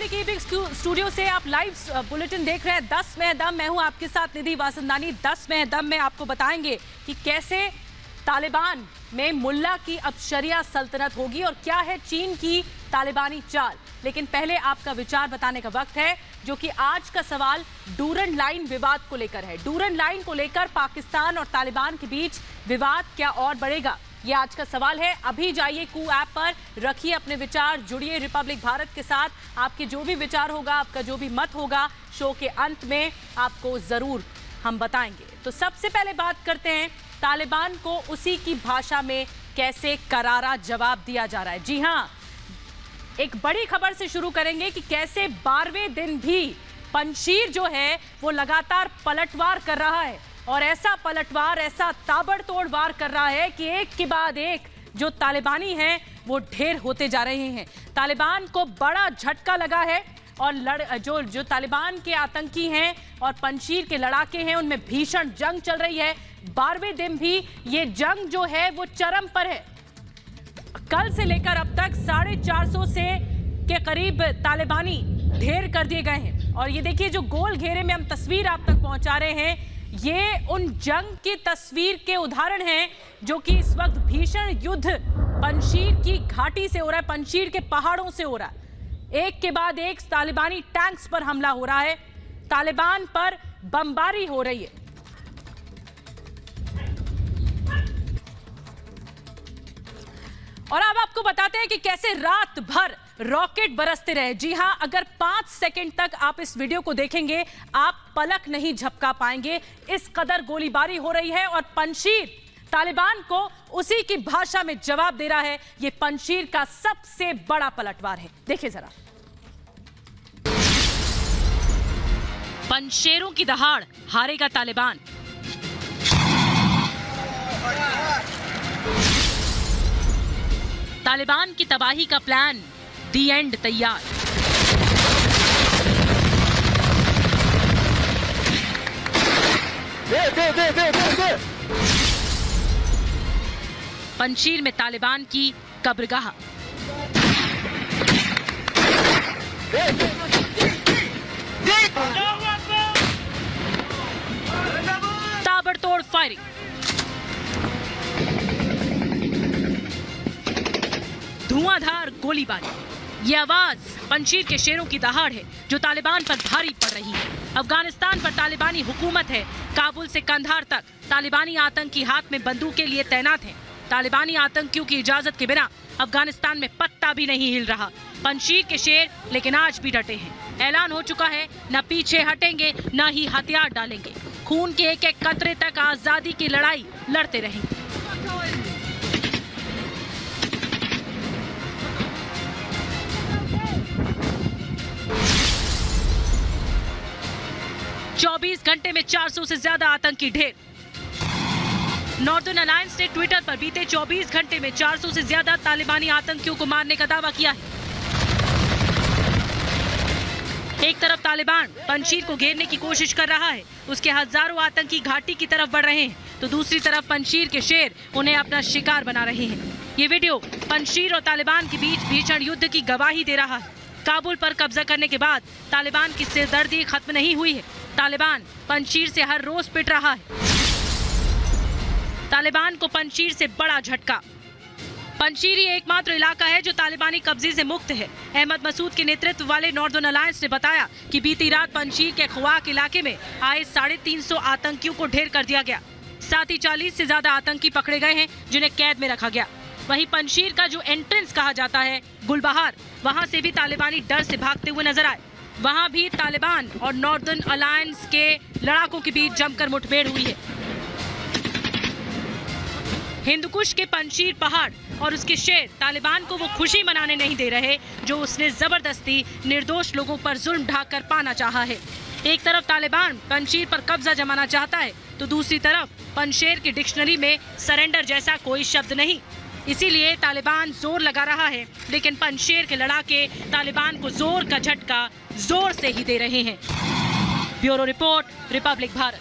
Republic EV studio से आप live bulletin देख रहे हैं 10 में है दम। मैं हूं आपके साथ निधि वासंदानी। 10 में है दम में आपको बताएंगे कि कैसे तालिबान में मुल्ला की अब शरिया सल्तनत होगी और क्या है चीन की तालिबानी चाल। लेकिन पहले आपका विचार बताने का वक्त है, जो कि आज का सवाल डूरन लाइन विवाद को लेकर है। डूरन लाइन को लेकर पाकिस्तान और तालिबान के बीच विवाद क्या और बढ़ेगा, ये आज का सवाल है। अभी जाइए कू ऐप पर, रखिए अपने विचार, जुड़िए रिपब्लिक भारत के साथ। आपके जो भी विचार होगा, आपका जो भी मत होगा, शो के अंत में आपको जरूर हम बताएंगे। तो सबसे पहले बात करते हैं तालिबान को उसी की भाषा में कैसे करारा जवाब दिया जा रहा है। जी हां, एक बड़ी खबर से शुरू करेंगे कि कैसे 12वें दिन भी पंशीर जो है वो लगातार पलटवार कर रहा है, और ऐसा पलटवार, ऐसा ताबड़तोड़ वार कर रहा है कि एक के बाद एक जो तालिबानी हैं वो ढेर होते जा रहे हैं। तालिबान को बड़ा झटका लगा है और जो तालिबान के आतंकी हैं और पंशीर के लड़ाके हैं, उनमें भीषण जंग चल रही है। 12वें दिन भी ये जंग जो है वो चरम पर है। कल से लेकर अब तक 450 से के करीब तालिबानी ढेर कर दिए गए हैं। और ये देखिए, जो गोल घेरे में हम तस्वीर आप तक पहुंचा रहे हैं, ये उन जंग की तस्वीर के उदाहरण हैं जो कि इस वक्त भीषण युद्ध पंशीर की घाटी से हो रहा है, पंशीर के पहाड़ों से हो रहा है। एक के बाद एक तालिबानी टैंक्स पर हमला हो रहा है, तालिबान पर बमबारी हो रही है। और अब आपको बताते हैं कि कैसे रात भर रॉकेट बरसते रहे। जी हां, अगर 5 सेकंड तक आप इस वीडियो को देखेंगे, आप पलक नहीं झपका पाएंगे, इस कदर गोलीबारी हो रही है। और पंशीर तालिबान को उसी की भाषा में जवाब दे रहा है। यह पंशीर का सबसे बड़ा पलटवार है, देखिए जरा। पंशेरों की दहाड़, हारेगा तालिबान। तालिबान की तबाही का प्लान दी एंड तैयार। पंशीर में तालिबान की कब्रगाह। ताबड़तोड़ फायरिंग। धुआंधार गोलीबारी। ये आवाज पंशीर के शेरों की दहाड़ है जो तालिबान पर भारी पड़ रही है। अफगानिस्तान पर तालिबानी हुकूमत है। काबुल से कंधार तक तालिबानी आतंकी हाथ में बंदूकें लिए तैनात हैं। तालिबानी आतंकियों की इजाजत के बिना अफगानिस्तान में पत्ता भी नहीं हिल रहा। पंशीर के शेर लेकिन आज भी डटे हैं। ऐलान हो चुका है, न पीछे हटेंगे, न ही हथियार डालेंगे। खून के एक एक कतरे तक आजादी की लड़ाई लड़ते रहेंगे। 24 घंटे में 400 से ज्यादा आतंकी ढेर। नॉर्दर्न अलायंस ने ट्विटर पर बीते 24 घंटे में 400 से ज्यादा तालिबानी आतंकियों को मारने का दावा किया है। एक तरफ तालिबान पंशीर को घेरने की कोशिश कर रहा है, उसके हजारों आतंकी घाटी की तरफ बढ़ रहे हैं, तो दूसरी तरफ पंशीर के शेर उन्हें अपना शिकार बना रहे हैं। ये वीडियो पंशीर और तालिबान के बीच भीषण युद्ध की गवाही दे रहा है। काबुल पर कब्जा करने के बाद तालिबान की सिरदर्दी खत्म नहीं हुई है। तालिबान पंशीर से हर रोज पिट रहा है। तालिबान को पंशीर से बड़ा झटका। पंशीर ही एकमात्र इलाका है जो तालिबानी कब्जे से मुक्त है। अहमद मसूद के नेतृत्व वाले नॉर्दर्न अलायंस ने बताया कि बीती रात पंशीर के ख्वाक इलाके में आए 350 आतंकियों को ढेर कर दिया गया। साथ ही 40 से ज्यादा आतंकी पकड़े गए हैं जिन्हें कैद में रखा गया। वहीं पंशीर का जो एंट्रेंस कहा जाता है गुलबहार, वहां से भी तालिबानी डर से भागते हुए नजर आए। वहां भी तालिबान और नॉर्दर्न अलायंस के लड़ाकों के बीच जमकर मुठभेड़ हुई है। हिंदुकुश के पंशीर पहाड़ और उसके शेर तालिबान को वो खुशी मनाने नहीं दे रहे जो उसने जबरदस्ती निर्दोष लोगों पर जुल्म ढाकर पाना चाहा है। एक तरफ तालिबान पंशीर पर कब्जा जमाना चाहता है, तो दूसरी तरफ पंशेर की डिक्शनरी में सरेंडर जैसा कोई शब्द नहीं। इसीलिए तालिबान जोर लगा रहा है, लेकिन पंशेर के लड़ाके तालिबान को जोर का झटका जोर से ही दे रहे हैं। Bureau report, Republic Bharat.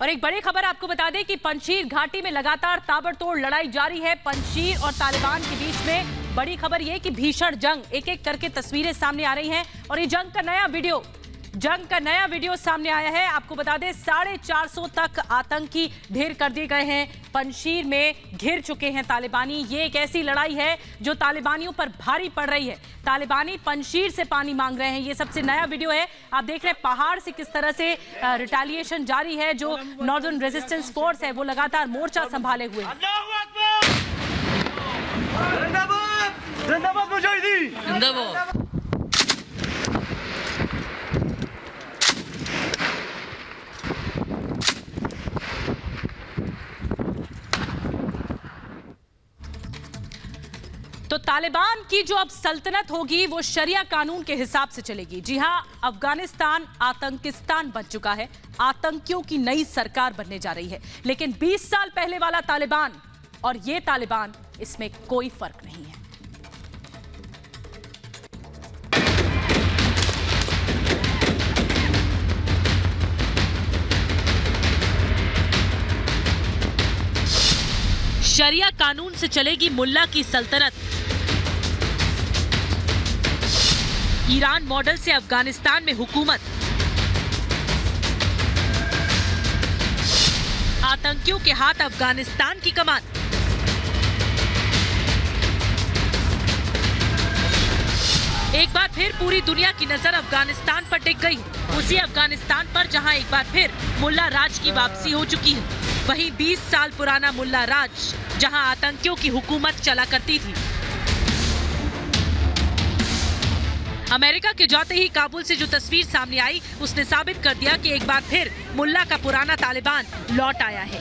और एक बड़ी खबर आपको बता दें कि पंशीर घाटी में लगातार ताबड़तोड़ लड़ाई जारी है। पंशीर और तालिबान के बीच में बड़ी खबर यह कि भीषण जंग, एक एक करके तस्वीरें सामने आ रही हैं और ये जंग का नया वीडियो सामने आया है। आपको बता दें 450 तक आतंकी ढेर कर दिए गए हैं, पंजशीर में घिर चुके हैं तालिबानी। ये एक ऐसी लड़ाई है जो तालिबानियों पर भारी पड़ रही है। तालिबानी पंजशीर से पानी मांग रहे हैं। ये सबसे नया वीडियो है। आप देख रहे हैं पहाड़ से किस तरह से रिटेलिएशन जारी है। जो नॉर्दर्न रेजिस्टेंस फोर्स है वो लगातार मोर्चा संभाले हुए है। तो तालिबान की जो अब सल्तनत होगी वो शरिया कानून के हिसाब से चलेगी। जी हां, अफगानिस्तान आतंकिस्तान बन चुका है, आतंकियों की नई सरकार बनने जा रही है। लेकिन 20 साल पहले वाला तालिबान और ये तालिबान, इसमें कोई फर्क नहीं है। शरिया कानून से चलेगी मुल्ला की सल्तनत। ईरान मॉडल से अफगानिस्तान में हुकूमत। आतंकियों के हाथ अफगानिस्तान की कमान। एक बार फिर पूरी दुनिया की नजर अफगानिस्तान पर टिक गई। उसी अफगानिस्तान पर जहां एक बार फिर मुल्ला राज की वापसी हो चुकी है। वहीं 20 साल पुराना मुल्ला राज जहां आतंकियों की हुकूमत चला करती थी। अमेरिका के जाते ही काबुल से जो तस्वीर सामने आई उसने साबित कर दिया कि एक बार फिर मुल्ला का पुराना तालिबान लौट आया है।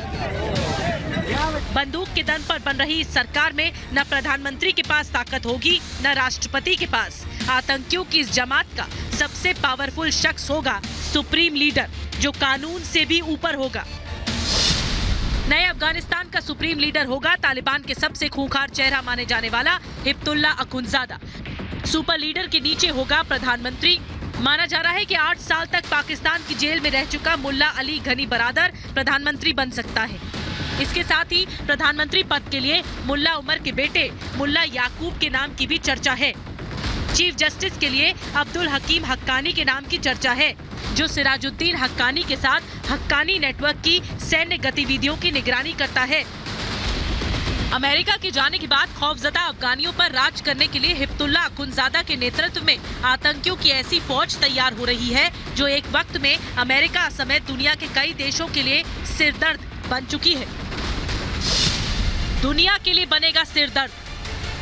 बंदूक के दम पर बन रही इस सरकार में न प्रधानमंत्री के पास ताकत होगी न राष्ट्रपति के पास। आतंकियों की इस जमात का सबसे पावरफुल शख्स होगा सुप्रीम लीडर, जो कानून से भी ऊपर होगा। नए अफगानिस्तान का सुप्रीम लीडर होगा तालिबान के सबसे खूंखार चेहरा माने जाने वाला हिब्तुल्लाह अखुंज़ादा। सुपर लीडर के नीचे होगा प्रधानमंत्री। माना जा रहा है कि 8 साल तक पाकिस्तान की जेल में रह चुका मुल्ला अली घनी बरादर प्रधानमंत्री बन सकता है। इसके साथ ही प्रधानमंत्री पद के लिए मुल्ला उमर के बेटे मुल्ला याकूब के नाम की भी चर्चा है। चीफ जस्टिस के लिए अब्दुल हकीम हक्कानी के नाम की चर्चा है, जो सिराजुद्दीन हक्कानी के साथ हक्कानी नेटवर्क की सैन्य गतिविधियों की निगरानी करता है। अमेरिका के जाने के बाद खौफजदा अफगानियों पर राज करने के लिए हिब्तुल्लाह अखुंज़ादा के नेतृत्व में आतंकियों की ऐसी फौज तैयार हो रही है जो एक वक्त में अमेरिका समेत दुनिया के कई देशों के लिए सिरदर्द बन चुकी है। दुनिया के लिए बनेगा सिरदर्द।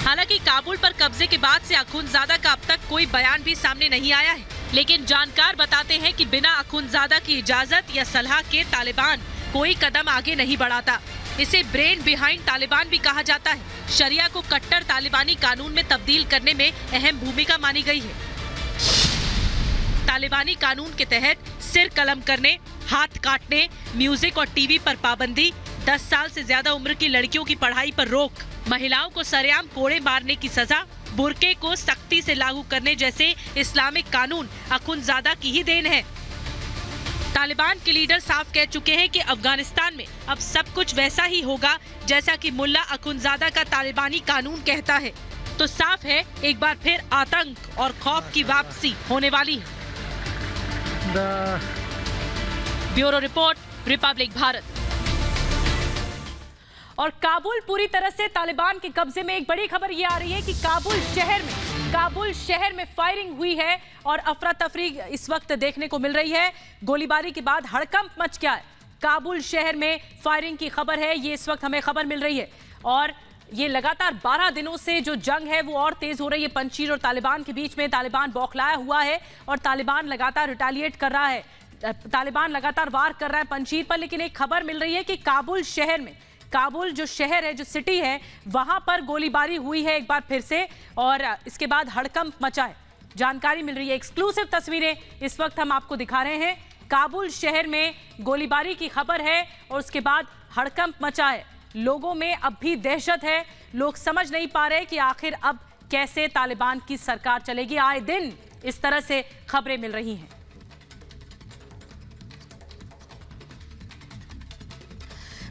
हालांकि काबुल पर कब्जे के बाद से अखुंज़ादा का अब तक कोई बयान भी सामने नहीं आया है, लेकिन जानकार बताते हैं कि बिना अखुंज़ादा की इजाजत या सलाह के तालिबान कोई कदम आगे नहीं बढ़ाता। इसे ब्रेन बिहाइंड तालिबान भी कहा जाता है। शरिया को कट्टर तालिबानी कानून में तब्दील करने में अहम भूमिका मानी गई है। तालिबानी कानून के तहत सिर कलम करने, हाथ काटने, म्यूजिक और टीवी पर पाबंदी, 10 साल से ज्यादा उम्र की लड़कियों की पढ़ाई पर रोक, महिलाओं को सरेआम कोड़े मारने की सजा, बुर्के को सख्ती से लागू करने जैसे इस्लामिक कानून अखुंज़ादा की ही देन है। तालिबान के लीडर साफ कह चुके हैं कि अफगानिस्तान में अब सब कुछ वैसा ही होगा जैसा कि मुल्ला अखुंज़ादा का तालिबानी कानून कहता है। तो साफ है एक बार फिर आतंक और खौफ की वापसी होने वाली है। Bureau report, Republic Bharat. और काबुल पूरी तरह से तालिबान के कब्जे में। एक बड़ी खबर ये आ रही है कि काबुल शहर में फायरिंग हुई है और अफरा तफरी इस वक्त देखने को मिल रही है। गोलीबारी के बाद हड़कंप मच गया है। काबुल शहर में फायरिंग की खबर है, ये इस वक्त हमें खबर मिल रही है। और ये लगातार 12 दिनों से जो जंग है वो और तेज हो रही है पंजशीर और तालिबान के बीच में। तालिबान बौखलाया हुआ है और तालिबान लगातार रिटेलिएट कर रहा है। तालिबान लगातार वार कर रहा है पंजशीर पर। लेकिन एक खबर मिल रही है कि काबुल शहर में, काबुल जो शहर है, जो सिटी है, वहां पर गोलीबारी हुई है एक बार फिर से और इसके बाद हड़कंप मचा है। जानकारी मिल रही है, एक्सक्लूसिव तस्वीरें इस वक्त हम आपको दिखा रहे हैं। काबुल शहर में गोलीबारी की खबर है और उसके बाद हड़कंप मचा है। लोगों में अब भी दहशत है। लोग समझ नहीं पा रहे कि आखिर अब कैसे तालिबान की सरकार चलेगी। आए दिन इस तरह से खबरें मिल रही हैं।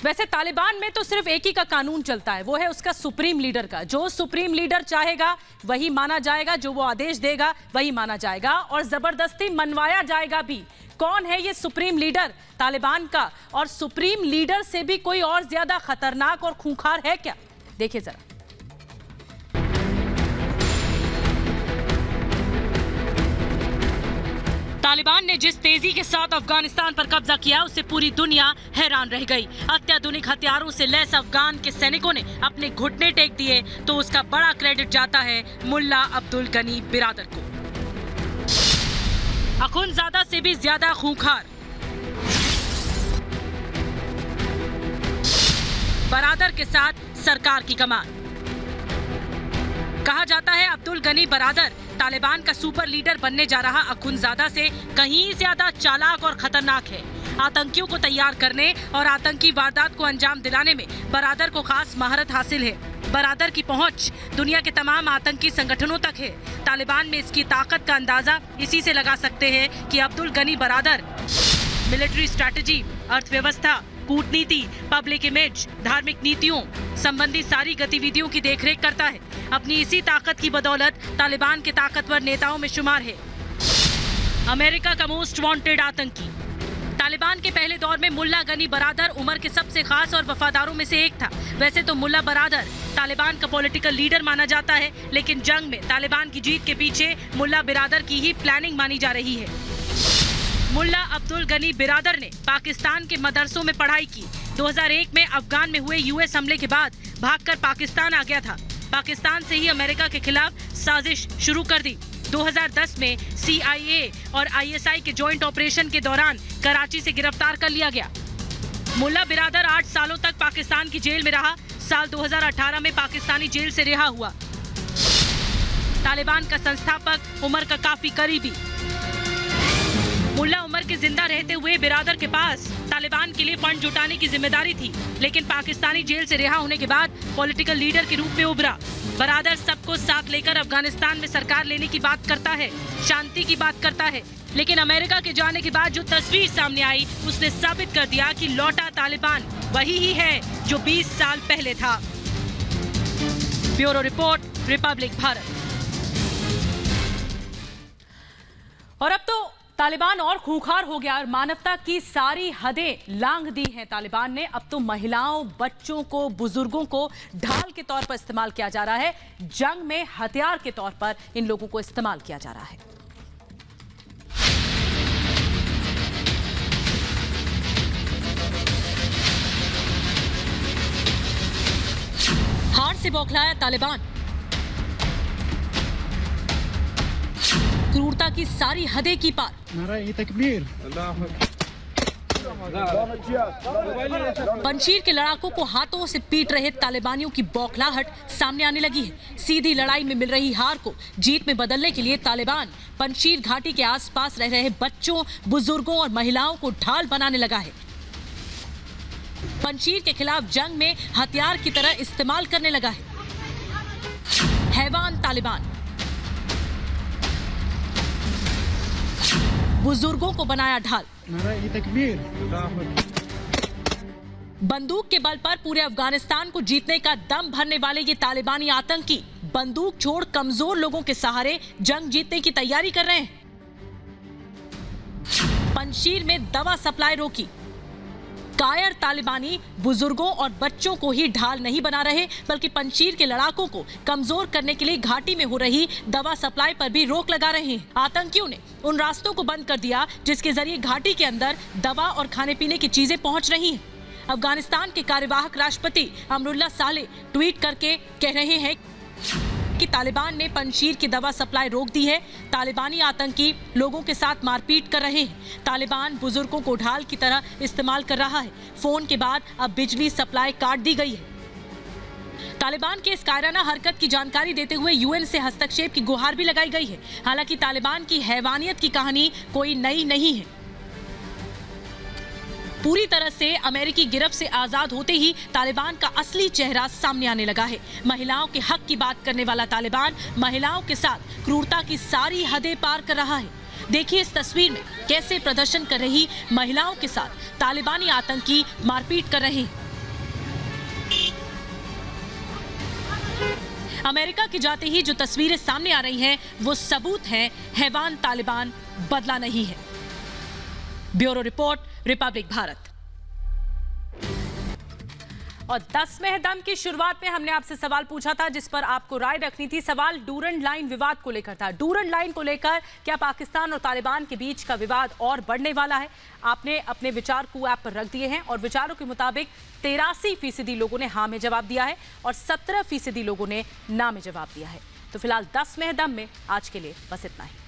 वैसे तालिबान में तो सिर्फ एक ही का कानून चलता है, वो है उसका सुप्रीम लीडर का। जो सुप्रीम लीडर चाहेगा वही माना जाएगा, जो वो आदेश देगा वही माना जाएगा और जबरदस्ती मनवाया जाएगा भी। कौन है ये सुप्रीम लीडर तालिबान का, और सुप्रीम लीडर से भी कोई और ज्यादा खतरनाक और खूंखार है क्या? देखिए जरा। तालिबान ने जिस तेजी के साथ अफगानिस्तान पर कब्जा किया उससे पूरी दुनिया हैरान रह गई। अत्याधुनिक हथियारों से लैस अफगान के सैनिकों ने अपने घुटने टेक दिए तो उसका बड़ा क्रेडिट जाता है मुल्ला अब्दुल गनी बिरादर को। अखुंज़ादा से भी ज्यादा खूंखार बरादर के साथ सरकार की कमान। कहा जाता है अब्दुल गनी बरादर तालिबान का सुपर लीडर बनने जा रहा अखुंज़ादा से कहीं ज्यादा चालाक और खतरनाक है। आतंकियों को तैयार करने और आतंकी वारदात को अंजाम दिलाने में बरादर को खास महारत हासिल है। बरादर की पहुंच दुनिया के तमाम आतंकी संगठनों तक है। तालिबान में इसकी ताकत का अंदाजा इसी से लगा सकते हैं कि अब्दुल गनी बरादर मिलिट्री स्ट्रैटेजी, अर्थव्यवस्था, कूटनीति, पब्लिक इमेज, धार्मिक नीतियों संबंधी सारी गतिविधियों की देखरेख करता है। अपनी इसी ताकत की बदौलत तालिबान के ताकतवर नेताओं में शुमार है। अमेरिका का मोस्ट वांटेड आतंकी। तालिबान के पहले दौर में मुल्ला गनी बरादर उमर के सबसे खास और वफादारों में से एक था। वैसे तो मुल्ला बरादर तालिबान का पॉलिटिकल लीडर माना जाता है, लेकिन जंग में तालिबान की जीत के पीछे मुल्ला बिरादर की ही प्लानिंग मानी जा रही है। मुल्ला अब्दुल गनी बिरादर ने पाकिस्तान के मदरसों में पढ़ाई की। 2001 में अफगान में हुए यूएस हमले के बाद भागकर पाकिस्तान आ गया था। पाकिस्तान से ही अमेरिका के खिलाफ साजिश शुरू कर दी। 2010 में CIA और ISI के जॉइंट ऑपरेशन के दौरान कराची से गिरफ्तार कर लिया गया। मुल्ला बिरादर 8 सालों तक पाकिस्तान की जेल में रहा। साल 2018 में पाकिस्तानी जेल से रिहा हुआ। तालिबान का संस्थापक उमर का काफी करीबी। मुल्ला उमर के जिंदा रहते हुए बिरादर के पास तालिबान के लिए फंड जुटाने की जिम्मेदारी थी, लेकिन पाकिस्तानी जेल से रिहा होने के बाद पॉलिटिकल लीडर के रूप में उभरा। बरादर सबको साथ लेकर अफगानिस्तान में सरकार लेने की बात करता है, शांति की बात करता है, लेकिन अमेरिका के जाने के बाद जो तस्वीर सामने आई उसने साबित कर दिया कि लौटा तालिबान वही ही है जो 20 साल पहले था। Bureau report, Republic Bharat. और अब तो तालिबान और खूंखार हो गया और मानवता की सारी हदें लांघ दी हैं तालिबान ने। अब तो महिलाओं, बच्चों को, बुजुर्गों को ढाल के तौर पर इस्तेमाल किया जा रहा है। जंग में हथियार के तौर पर इन लोगों को इस्तेमाल किया जा रहा है। हार से बौखलाया तालिबान। क्रूरता की सारी हदें की पार। पंशीर के लड़ाकों को हाथों से पीट रहे तालिबानियों की बौखलाहट सामने आने लगी है। सीधी लड़ाई में मिल रही हार को जीत में बदलने के लिए तालिबान पंशीर घाटी के आसपास रह रहे बच्चों, बुजुर्गों और महिलाओं को ढाल बनाने लगा है। पंशीर के खिलाफ जंग में हथियार की तरह इस्तेमाल करने लगा है। हैवान तालिबान बुजुर्गों को बनाया ढाल। बंदूक के बल पर पूरे अफगानिस्तान को जीतने का दम भरने वाले ये तालिबानी आतंकी बंदूक छोड़ कमजोर लोगों के सहारे जंग जीतने की तैयारी कर रहे हैं। पंशीर में दवा सप्लाई रोकी। कायर तालिबानी बुजुर्गों और बच्चों को ही ढाल नहीं बना रहे, बल्कि पंशीर के लड़ाकों को कमजोर करने के लिए घाटी में हो रही दवा सप्लाई पर भी रोक लगा रहे हैं। आतंकियों ने उन रास्तों को बंद कर दिया जिसके जरिए घाटी के अंदर दवा और खाने पीने की चीजें पहुंच रही हैं। अफगानिस्तान के कार्यवाहक राष्ट्रपति अमरुल्लाह सालेह ट्वीट करके कह रहे हैं कि तालिबान ने पंशीर की दवा सप्लाई रोक दी है। तालिबानी आतंकी लोगों के साथ मारपीट कर रहे हैं। तालिबान बुजुर्गों को ढाल की तरह इस्तेमाल कर रहा है। फोन के बाद अब बिजली सप्लाई काट दी गई है। तालिबान के इस कायराना हरकत की जानकारी देते हुए यूएन से हस्तक्षेप की गुहार भी लगाई गई है। हालांकि तालिबान की हैवानियत की कहानी कोई नई नहीं है। पूरी तरह से अमेरिकी गिरफ्त से आजाद होते ही तालिबान का असली चेहरा सामने आने लगा है। महिलाओं के हक की बात करने वाला तालिबान महिलाओं के साथ क्रूरता की सारी हदें पार कर रहा है। देखिए इस तस्वीर में कैसे प्रदर्शन कर रही महिलाओं के साथ तालिबानी आतंकी मारपीट कर रहे हैं। अमेरिका के जाते ही जो तस्वीरें सामने आ रही हैं वो सबूत है हैवान तालिबान बदला नहीं है। Bureau report, Republic Bharat. और 10 में है दम की शुरुआत में हमने आपसे सवाल पूछा था जिस पर आपको राय रखनी थी। सवाल डूरंड लाइन विवाद को लेकर था। डूरंड लाइन को लेकर क्या पाकिस्तान और तालिबान के बीच का विवाद और बढ़ने वाला है? आपने अपने विचार को ऐप पर रख दिए हैं और विचारों के मुताबिक 83% लोगों ने हाँ में जवाब दिया है और 17% लोगों ने ना में जवाब दिया है। तो फिलहाल 10 में है दम में आज के लिए बस इतना ही।